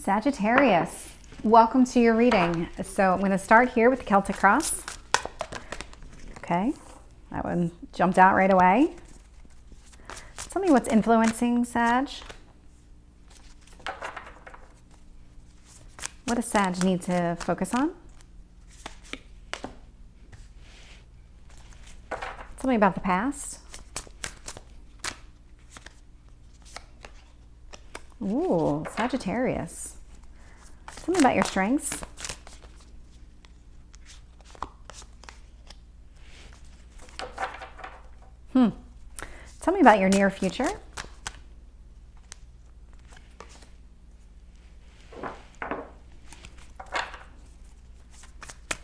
Sagittarius, welcome to your reading. So I'm going to start here with the Celtic cross. Okay, that one jumped out right away. Tell me what's influencing Sag. What does Sag need to focus on? Tell me about the past. Ooh, Sagittarius. Tell me about your strengths. Tell me about your near future.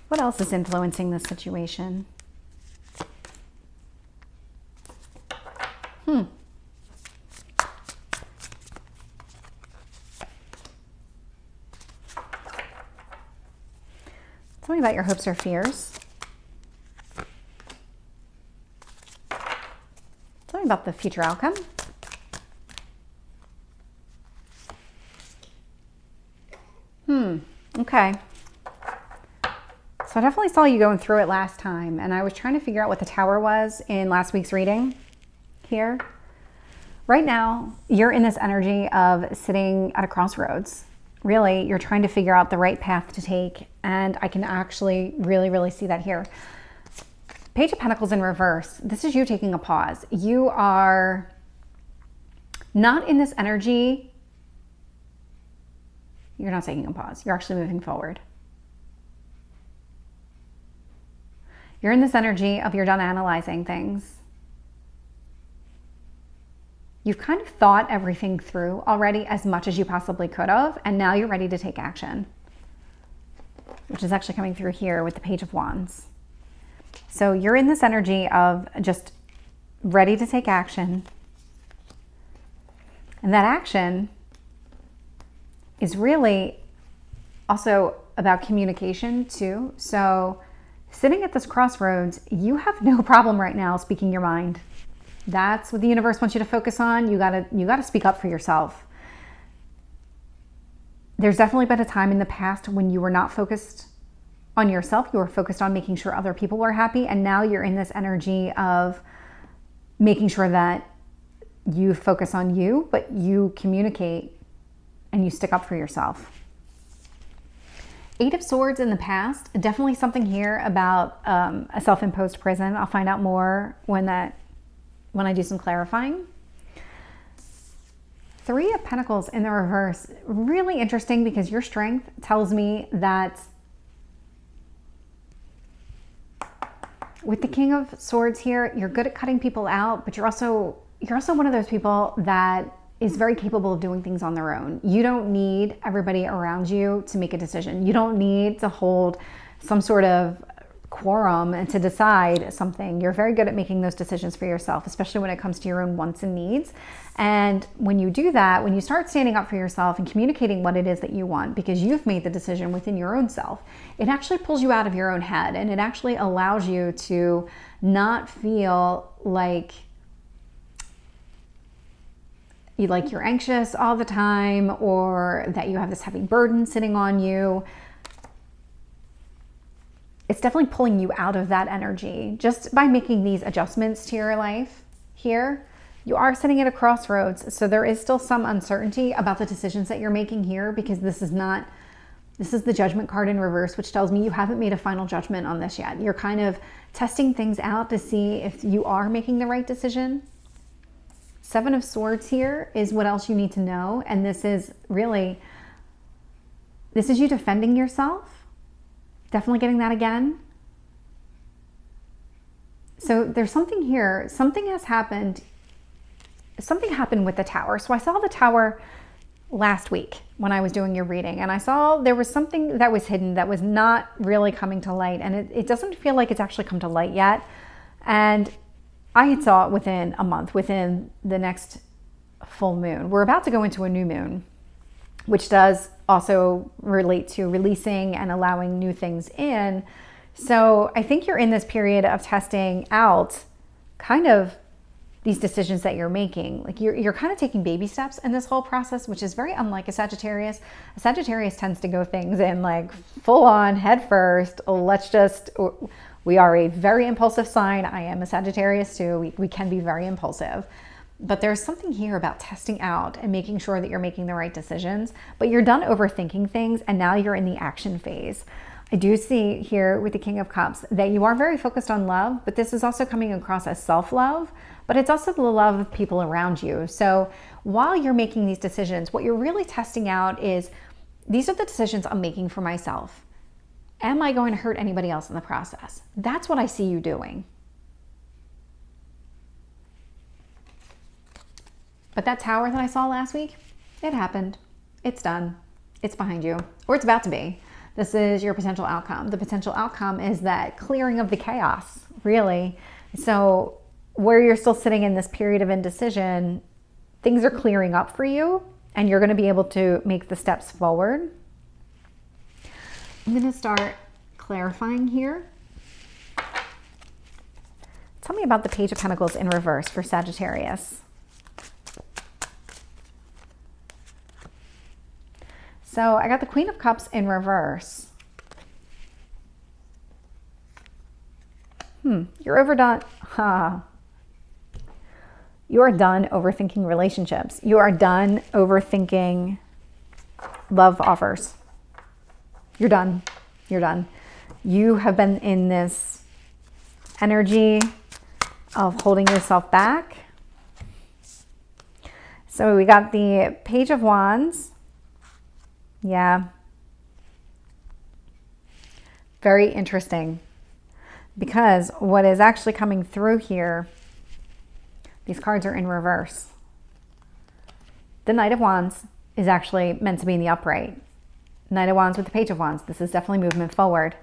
What else is influencing this situation? Tell me about your hopes or fears. Tell me about the future outcome. Okay. So I definitely saw you going through it last time, and I was trying to figure out what the Tower was in last week's reading here. Right now, you're in this energy of sitting at a crossroads. Really, you're trying to figure out the right path to take, and I can actually really see that here. Page of Pentacles in reverse. This is you taking a pause. You are not in this energy. You're not taking a pause. You're actually moving forward. You're in this energy of you're done analyzing things. You've kind of thought everything through already as much as you possibly could have, and now you're ready to take action, which is actually coming through here with the Page of Wands. So you're in this energy of just ready to take action. And that action is really also about communication too. So sitting at this crossroads, you have no problem right now speaking your mind. That's what the universe wants you to focus on. You gotta speak up for yourself. There's definitely been a time in the past when you were not focused on yourself. You were focused on making sure other people were happy. And now you're in this energy of making sure that you focus on you, but you communicate and you stick up for yourself. Eight of Swords in the past, definitely something here about a self-imposed prison. I'll find out more when I do some clarifying. Three of Pentacles in the reverse, really interesting because your strength tells me that with the King of Swords here, you're good at cutting people out, but you're also one of those people that is very capable of doing things on their own. You don't need everybody around you to make a decision. You don't need to hold some sort of quorum and to decide something. You're very good at making those decisions for yourself, especially when it comes to your own wants and needs. And when you do that, when you start standing up for yourself and communicating what it is that you want, because you've made the decision within your own self, it actually pulls you out of your own head, and it actually allows you to not feel like you're anxious all the time, or that you have this heavy burden sitting on you. It's definitely pulling you out of that energy just by making these adjustments to your life here. You are sitting at a crossroads, so there is still some uncertainty about the decisions that you're making here, because this is the Judgment card in reverse, which tells me you haven't made a final judgment on this yet. You're kind of testing things out to see if you are making the right decision. Seven of Swords here is what else you need to know, and this is you defending yourself. Definitely getting that again. So there's something here. Something has happened. Something happened with the Tower. So I saw the Tower last week when I was doing your reading, and I saw there was something that was hidden that was not really coming to light, and it doesn't feel like it's actually come to light yet. And I had saw it within a month, within the next full moon. We're about to go into a new moon, which does also relate to releasing and allowing new things in. So I think you're in this period of testing out kind of these decisions that you're making. Like you're kind of taking baby steps in this whole process, which is very unlike a Sagittarius. A Sagittarius tends to go things in like full on head first. We are a very impulsive sign. I am a Sagittarius too. We can be very impulsive. But there's something here about testing out and making sure that you're making the right decisions, but you're done overthinking things and now you're in the action phase. I do see here with the King of Cups that you are very focused on love, but this is also coming across as self-love, but it's also the love of people around you. So while you're making these decisions, what you're really testing out is, these are the decisions I'm making for myself. Am I going to hurt anybody else in the process? That's what I see you doing. But that tower that I saw last week, it happened. It's done. It's behind you, or it's about to be. This is your potential outcome. The potential outcome is that clearing of the chaos, really. So where you're still sitting in this period of indecision, things are clearing up for you and you're going to be able to make the steps forward. I'm going to start clarifying here. Tell me about the Page of Pentacles in reverse for Sagittarius. So I got the Queen of Cups in reverse. You're overdone. You are done overthinking relationships. You are done overthinking love offers. You're done. You're done. You have been in this energy of holding yourself back. So we got the Page of Wands. Yeah. Very interesting. Because what is actually coming through here, these cards are in reverse. The Knight of Wands is actually meant to be in the upright. Knight of Wands with the Page of Wands. This is definitely movement forward.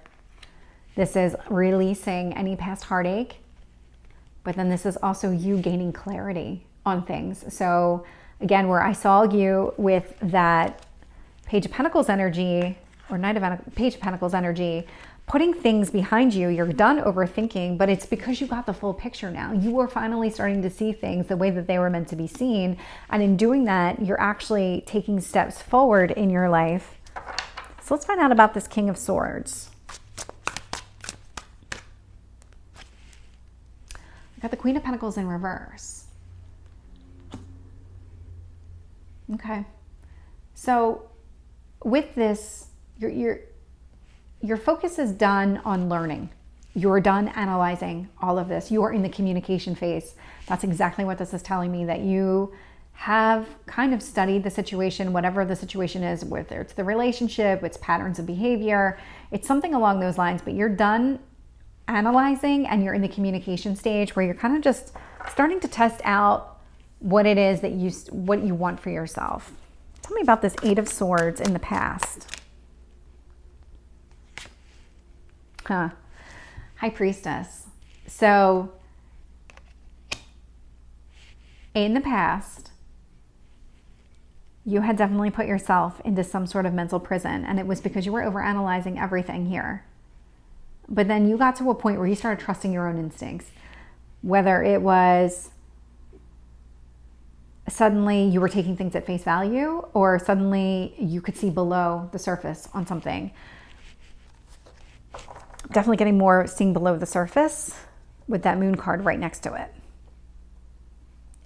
This is releasing any past heartache. But then this is also you gaining clarity on things. So again, where I saw you with that Page of Pentacles energy, or Page of Pentacles energy, putting things behind you, you're done overthinking, but it's because you got the full picture now. You are finally starting to see things the way that they were meant to be seen. And in doing that, you're actually taking steps forward in your life. So let's find out about this King of Swords. I got the Queen of Pentacles in reverse. Okay. So with this, your focus is done on learning. You're done analyzing all of this. You are in the communication phase. That's exactly what this is telling me, that you have kind of studied the situation, whatever the situation is, whether it's the relationship, it's patterns of behavior, it's something along those lines, but you're done analyzing and you're in the communication stage where you're kind of just starting to test out what it is that what you want for yourself. Tell me about this Eight of Swords in the past. High Priestess. So in the past, you had definitely put yourself into some sort of mental prison, and it was because you were overanalyzing everything here. But then you got to a point where you started trusting your own instincts, whether it was suddenly you were taking things at face value, or suddenly you could see below the surface on something. Definitely getting more seeing below the surface with that Moon card right next to it.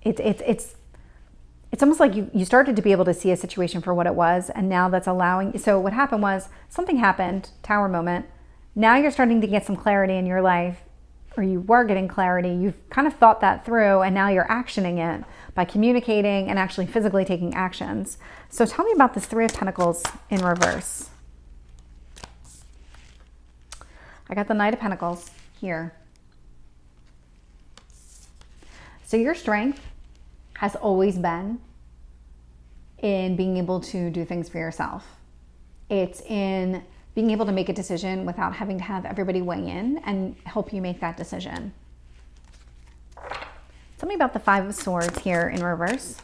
It's almost like you started to be able to see a situation for what it was, and now that's allowing. So what happened was something happened, Tower moment. Now you're starting to get some clarity in your life, or you were getting clarity. You've kind of thought that through, and now you're actioning it by communicating and actually physically taking actions. So tell me about this Three of Pentacles in reverse. I got the Knight of Pentacles here. So your strength has always been in being able to do things for yourself. It's in being able to make a decision without having to have everybody weigh in and help you make that decision. Tell me about the Five of Swords here in reverse.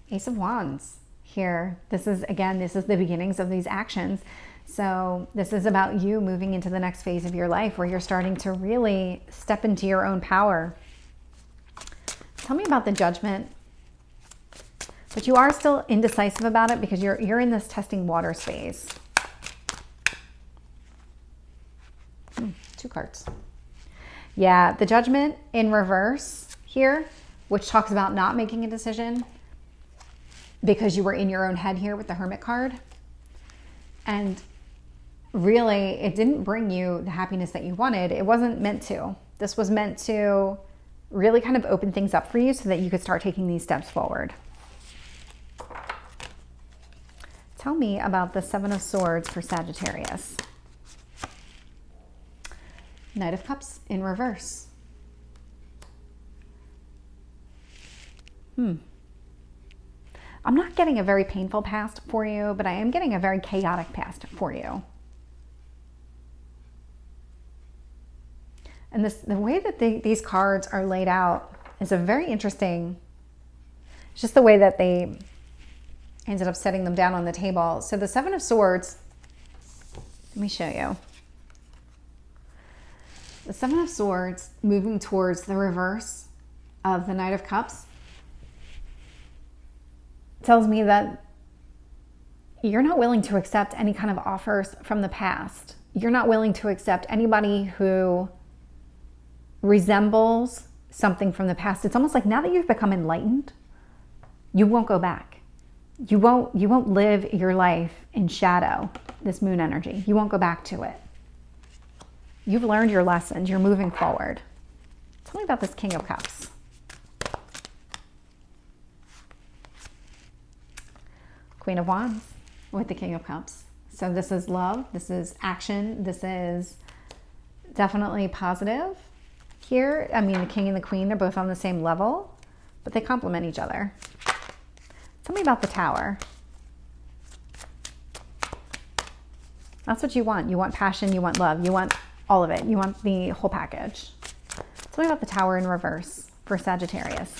Ace of Wands here. This is the beginnings of these actions. So this is about you moving into the next phase of your life where you're starting to really step into your own power. Tell me about the Judgment. But you are still indecisive about it because you're in this testing waters phase. 2 cards. Yeah, the Judgment in reverse here, which talks about not making a decision because you were in your own head here with the Hermit card. And really, it didn't bring you the happiness that you wanted. It wasn't meant to. This was meant to really kind of open things up for you so that you could start taking these steps forward. Tell me about the 7 of Swords for Sagittarius. Knight of Cups in reverse. I'm not getting a very painful past for you, but I am getting a very chaotic past for you. And the way that these cards are laid out is a very interesting, it's just the way that they ended up setting them down on the table. So the 7 of Swords, let me show you. The 7 of Swords moving towards the reverse of the Knight of Cups tells me that you're not willing to accept any kind of offers from the past. You're not willing to accept anybody who resembles something from the past. It's almost like now that you've become enlightened, you won't go back. You won't live your life in shadow, this moon energy. You won't go back to it. You've learned your lessons. You're moving forward. Tell me about this King of Cups. Queen of Wands with the King of Cups. So this is love. This is action. This is definitely positive here. I mean, the King and the Queen, they're both on the same level, but they complement each other. Tell me about the Tower. That's what you want. You want passion. You want love. You want all of it. You want the whole package. Tell me about the Tower in reverse for Sagittarius.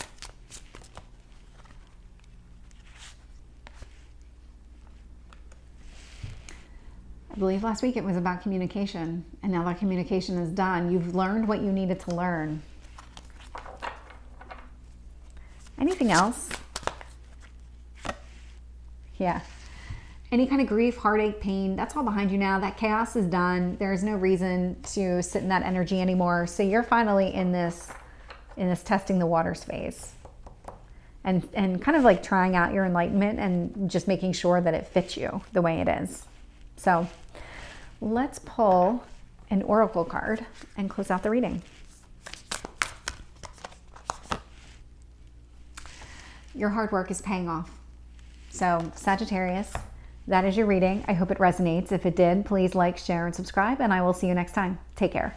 I believe last week it was about communication, and now that communication is done, you've learned what you needed to learn. Anything else? Yeah. Any kind of grief, heartache, pain, that's all behind you now. That chaos is done. There's no reason to sit in that energy anymore. So you're finally in this testing the waters phase. And kind of like trying out your enlightenment and just making sure that it fits you the way it is. So let's pull an oracle card and close out the reading. Your hard work is paying off. So Sagittarius, that is your reading. I hope it resonates. If it did, please like, share, and subscribe, and I will see you next time. Take care.